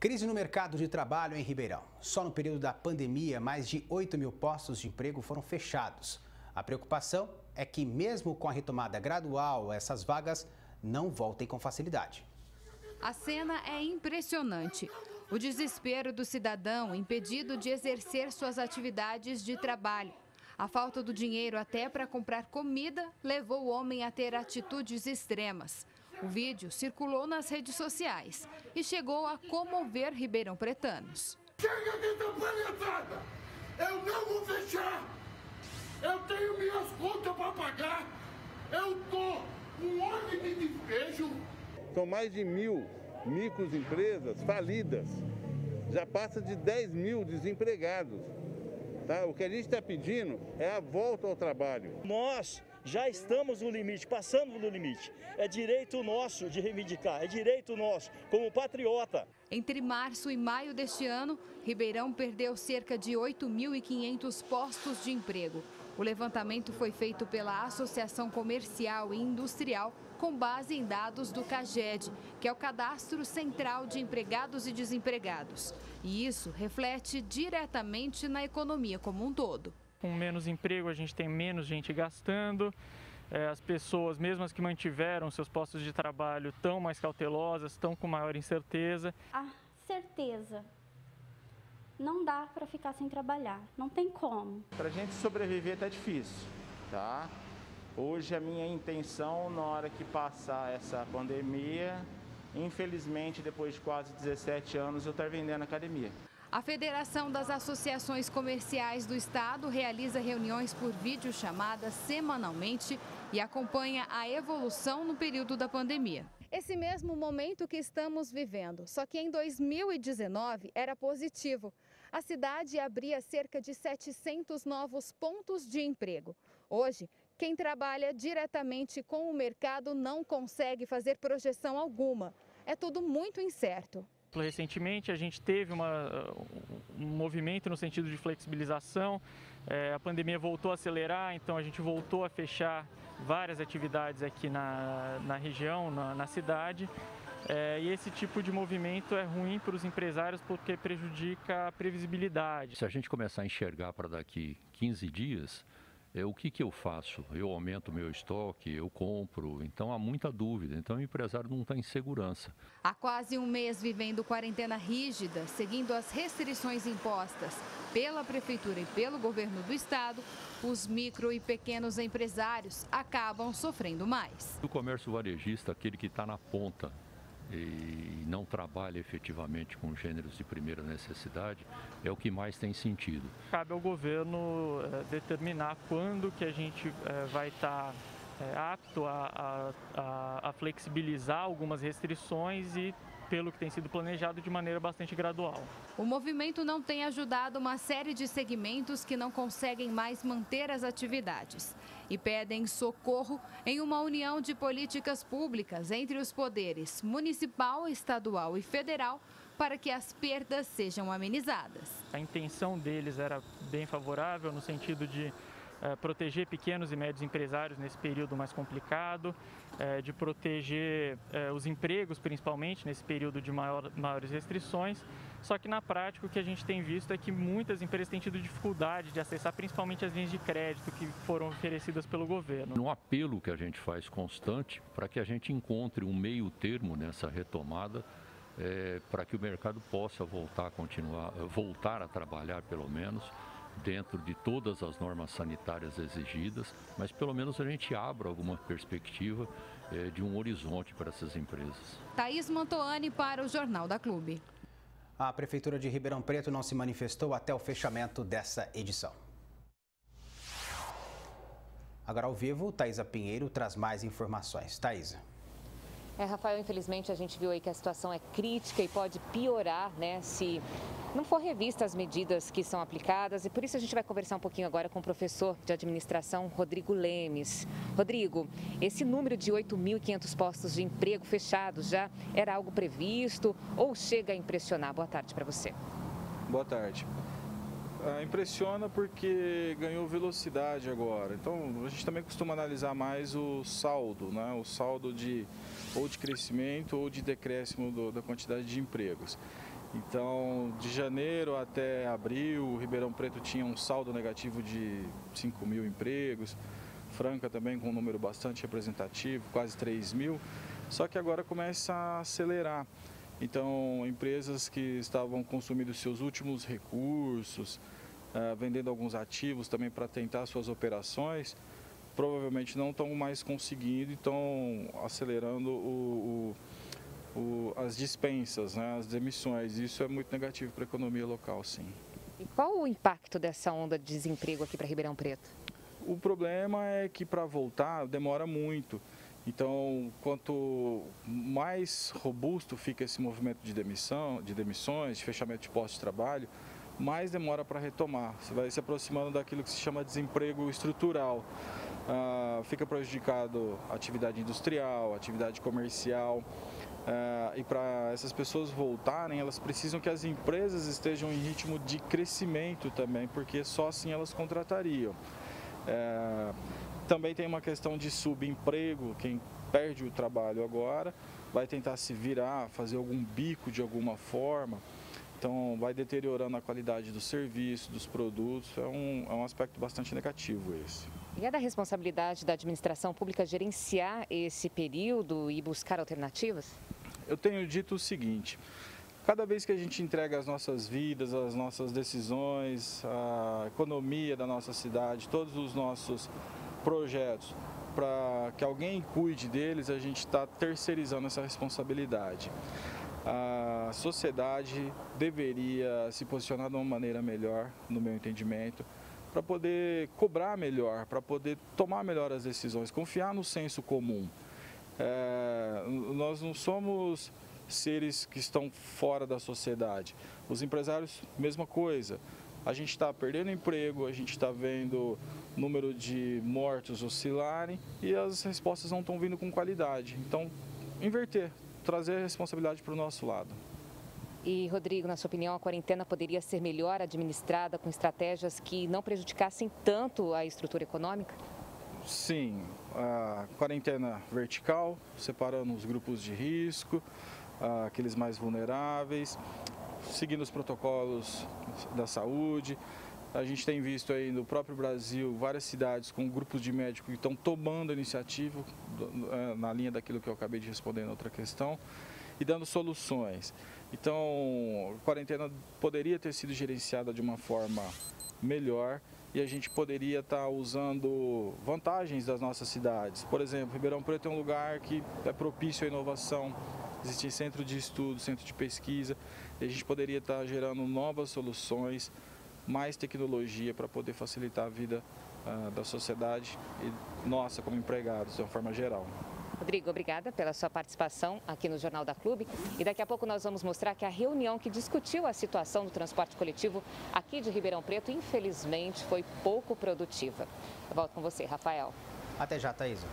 Crise no mercado de trabalho em Ribeirão. Só no período da pandemia, mais de 8 mil postos de emprego foram fechados. A preocupação é que, mesmo com a retomada gradual, essas vagas não voltem com facilidade. A cena é impressionante. O desespero do cidadão impedido de exercer suas atividades de trabalho. A falta do dinheiro até para comprar comida levou o homem a ter atitudes extremas. O vídeo circulou nas redes sociais e chegou a comover ribeirão-pretanos. Chega dessa palhaçada! Eu não vou fechar! Eu tenho minhas contas para pagar! Eu tô com ordem de despejo! São mais de 1.000 microempresas falidas. Já passa de 10 mil desempregados. Tá? O que a gente está pedindo é a volta ao trabalho. Nós já estamos no limite, passando no limite. É direito nosso de reivindicar, é direito nosso, como patriota. Entre março e maio deste ano, Ribeirão perdeu cerca de 8.500 postos de emprego. O levantamento foi feito pela Associação Comercial e Industrial com base em dados do CAGED, que é o Cadastro Central de Empregados e Desempregados. E isso reflete diretamente na economia como um todo. Com menos emprego, a gente tem menos gente gastando. As pessoas, mesmo as que mantiveram seus postos de trabalho, estão mais cautelosas, estão com maior incerteza. A certeza. Não dá para ficar sem trabalhar, não tem como. Para a gente sobreviver tá difícil, tá? Hoje a minha intenção, na hora que passar essa pandemia, infelizmente, depois de quase 17 anos, eu estou vendendo academia. A Federação das Associações Comerciais do Estado realiza reuniões por videochamada semanalmente e acompanha a evolução no período da pandemia. Esse mesmo momento que estamos vivendo, só que em 2019 era positivo. A cidade abria cerca de 700 novos pontos de emprego. Hoje, quem trabalha diretamente com o mercado não consegue fazer projeção alguma. É tudo muito incerto. Recentemente a gente teve um movimento no sentido de flexibilização, a pandemia voltou a acelerar, então a gente voltou a fechar várias atividades aqui na região, na cidade. E esse tipo de movimento é ruim para os empresários porque prejudica a previsibilidade. Se a gente começar a enxergar para daqui 15 dias, o que eu faço? Eu aumento o meu estoque, eu compro, então há muita dúvida, então o empresário não está em segurança. Há quase um mês vivendo quarentena rígida, seguindo as restrições impostas pela Prefeitura e pelo Governo do Estado, os micro e pequenos empresários acabam sofrendo mais. O comércio varejista, aquele que está na ponta e não trabalha efetivamente com gêneros de primeira necessidade, é o que mais tem sentido. Cabe ao governo determinar quando que a gente vai estar apto a flexibilizar algumas restrições e pelo que tem sido planejado de maneira bastante gradual. O movimento não tem ajudado uma série de segmentos que não conseguem mais manter as atividades e pedem socorro em uma união de políticas públicas entre os poderes municipal, estadual e federal para que as perdas sejam amenizadas. A intenção deles era bem favorável no sentido de proteger pequenos e médios empresários nesse período mais complicado, de proteger os empregos, principalmente nesse período de maiores restrições. Só que na prática o que a gente tem visto é que muitas empresas têm tido dificuldade de acessar principalmente as linhas de crédito que foram oferecidas pelo governo. Um apelo que a gente faz constante para que a gente encontre um meio termo nessa retomada, para que o mercado possa voltar a trabalhar pelo menos, dentro de todas as normas sanitárias exigidas, mas pelo menos a gente abra alguma perspectiva de um horizonte para essas empresas. Thaís Mantoani para o Jornal da Clube. A Prefeitura de Ribeirão Preto não se manifestou até o fechamento dessa edição. Agora ao vivo, Thaisa Pinheiro traz mais informações. Thaisa. Rafael, infelizmente a gente viu aí que a situação é crítica e pode piorar, né, se não for revista as medidas que são aplicadas. E por isso a gente vai conversar um pouquinho agora com o professor de administração, Rodrigo Lemes. Rodrigo, esse número de 8.500 postos de emprego fechados já era algo previsto ou chega a impressionar? Boa tarde para você. Boa tarde. Impressiona porque ganhou velocidade agora. Então, a gente também costuma analisar mais o saldo, né? O saldo ou de crescimento ou de decréscimo da quantidade de empregos. Então, de janeiro até abril, Ribeirão Preto tinha um saldo negativo de 5 mil empregos, Franca também com um número bastante representativo, quase 3 mil, só que agora começa a acelerar. Então, empresas que estavam consumindo seus últimos recursos, vendendo alguns ativos também para tentar suas operações, provavelmente não estão mais conseguindo e estão acelerando as dispensas, né, as demissões. Isso é muito negativo para a economia local, sim. E qual o impacto dessa onda de desemprego aqui para Ribeirão Preto? O problema é que para voltar demora muito. Então, quanto mais robusto fica esse movimento de demissões, de fechamento de postos de trabalho, mais demora para retomar. Você vai se aproximando daquilo que se chama desemprego estrutural. Fica prejudicado a atividade industrial, a atividade comercial. E para essas pessoas voltarem, elas precisam que as empresas estejam em ritmo de crescimento também, porque só assim elas contratariam. Também tem uma questão de subemprego. Quem perde o trabalho agora vai tentar se virar, fazer algum bico de alguma forma. Então vai deteriorando a qualidade do serviço, dos produtos. É um aspecto bastante negativo esse. E é da responsabilidade da administração pública gerenciar esse período e buscar alternativas? Eu tenho dito o seguinte: cada vez que a gente entrega as nossas vidas, as nossas decisões, a economia da nossa cidade, todos os nossos projetos, para que alguém cuide deles, a gente está terceirizando essa responsabilidade. A sociedade deveria se posicionar de uma maneira melhor, no meu entendimento, para poder cobrar melhor, para poder tomar melhor as decisões, confiar no senso comum. Nós não somos seres que estão fora da sociedade. Os empresários, mesma coisa. A gente está perdendo emprego, a gente está vendo o número de mortos oscilarem e as respostas não estão vindo com qualidade. Então, inverter, trazer a responsabilidade para o nosso lado. E, Rodrigo, na sua opinião, a quarentena poderia ser melhor administrada com estratégias que não prejudicassem tanto a estrutura econômica? Sim, a quarentena vertical, separando os grupos de risco, aqueles mais vulneráveis, seguindo os protocolos da saúde. A gente tem visto aí no próprio Brasil várias cidades com grupos de médicos que estão tomando a iniciativa, na linha daquilo que eu acabei de responder na outra questão, e dando soluções. Então, a quarentena poderia ter sido gerenciada de uma forma melhor e a gente poderia estar usando vantagens das nossas cidades. Por exemplo, Ribeirão Preto é um lugar que é propício à inovação, existe centro de estudo, centro de pesquisa, e a gente poderia estar gerando novas soluções, mais tecnologia para poder facilitar a vida da sociedade e nossa como empregados, de uma forma geral. Rodrigo, obrigada pela sua participação aqui no Jornal da Clube. E daqui a pouco nós vamos mostrar que a reunião que discutiu a situação do transporte coletivo aqui de Ribeirão Preto, infelizmente, foi pouco produtiva. Eu volto com você, Rafael. Até já, Thaisa.